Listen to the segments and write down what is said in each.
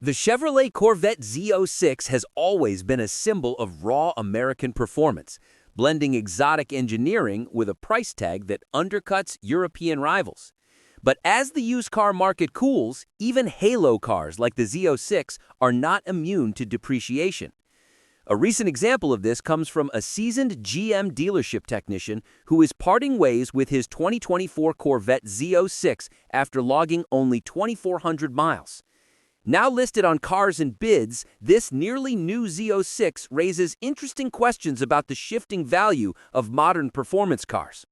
The Chevrolet Corvette Z06 has always been a symbol of raw American performance, blending exotic engineering with a price tag that undercuts European rivals. But as the used car market cools, even halo cars like the Z06 are not immune to depreciation. A recent example of this comes from a seasoned GM dealership technician who is parting ways with his 2024 Corvette Z06 after logging only 2,400 miles. Now listed on Cars and Bids, this nearly new Z06 raises interesting questions about the shifting value of modern performance cars.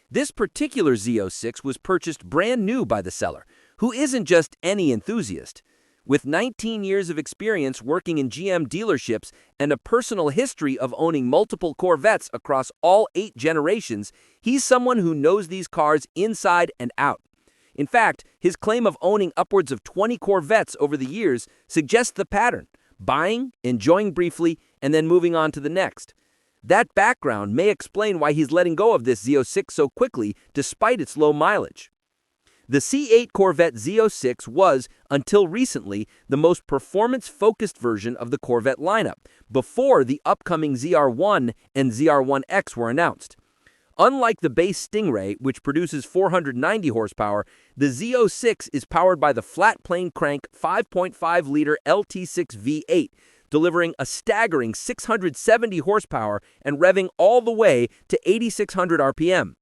This particular Z06 was purchased brand new by the seller, who isn't just any enthusiast. With 19 years of experience working in GM dealerships and a personal history of owning multiple Corvettes across all 8 generations, he's someone who knows these cars inside and out. In fact, his claim of owning upwards of 20 Corvettes over the years suggests the pattern: buying, enjoying briefly, and then moving on to the next. That background may explain why he's letting go of this Z06 so quickly despite its low mileage. The C8 Corvette Z06 was, until recently, the most performance-focused version of the Corvette lineup, before the upcoming ZR1 and ZR1X were announced. Unlike the base Stingray, which produces 490 horsepower, the Z06 is powered by the flat-plane crank 5.5-liter LT6 V8, delivering a staggering 670 horsepower and revving all the way to 8,600 RPM.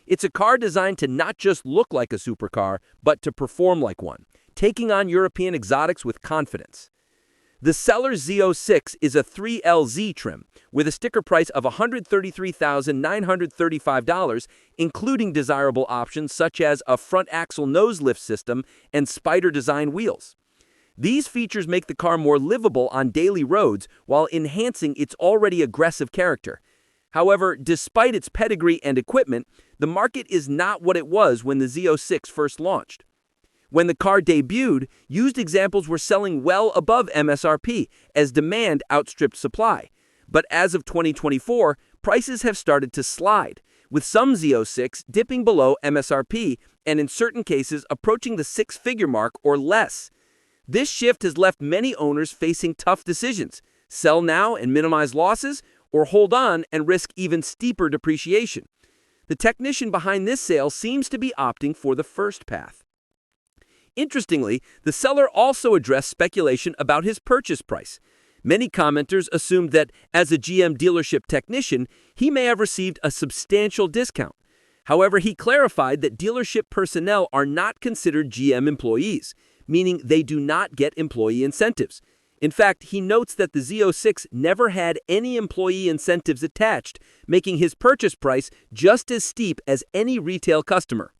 It's a car designed to not just look like a supercar, but to perform like one, taking on European exotics with confidence. The seller's Z06 is a 3LZ trim, with a sticker price of $133,935, including desirable options such as a front axle nose lift system and spider design wheels. These features make the car more livable on daily roads while enhancing its already aggressive character. However, despite its pedigree and equipment, the market is not what it was when the Z06 first launched. When the car debuted, used examples were selling well above MSRP as demand outstripped supply. But as of 2024, prices have started to slide, with some Z06 dipping below MSRP and in certain cases approaching the 6-figure mark or less. This shift has left many owners facing tough decisions: sell now and minimize losses, or hold on and risk even steeper depreciation. The technician behind this sale seems to be opting for the first path. Interestingly, the seller also addressed speculation about his purchase price. Many commenters assumed that, as a GM dealership technician, he may have received a substantial discount. However, he clarified that dealership personnel are not considered GM employees, meaning they do not get employee incentives. In fact, he notes that the Z06 never had any employee incentives attached, making his purchase price just as steep as any retail customer.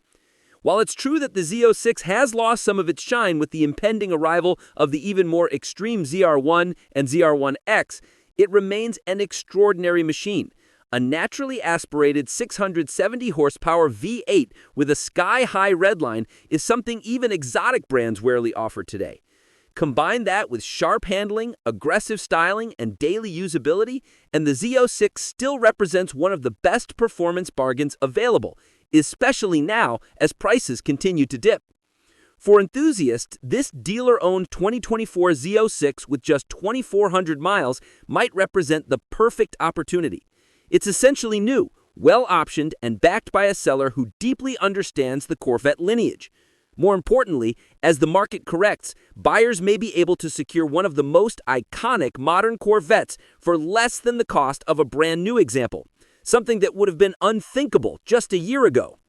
While it's true that the Z06 has lost some of its shine with the impending arrival of the even more extreme ZR1 and ZR1X, it remains an extraordinary machine. A naturally aspirated 670 horsepower V8 with a sky-high redline is something even exotic brands rarely offer today. Combine that with sharp handling, aggressive styling, and daily usability, and the Z06 still represents one of the best performance bargains available, especially now as prices continue to dip. For enthusiasts, this dealer-owned 2024 Z06 with just 2,400 miles might represent the perfect opportunity. It's essentially new, well-optioned, and backed by a seller who deeply understands the Corvette lineage. More importantly, as the market corrects, buyers may be able to secure one of the most iconic modern Corvettes for less than the cost of a brand new example, something that would have been unthinkable just a year ago.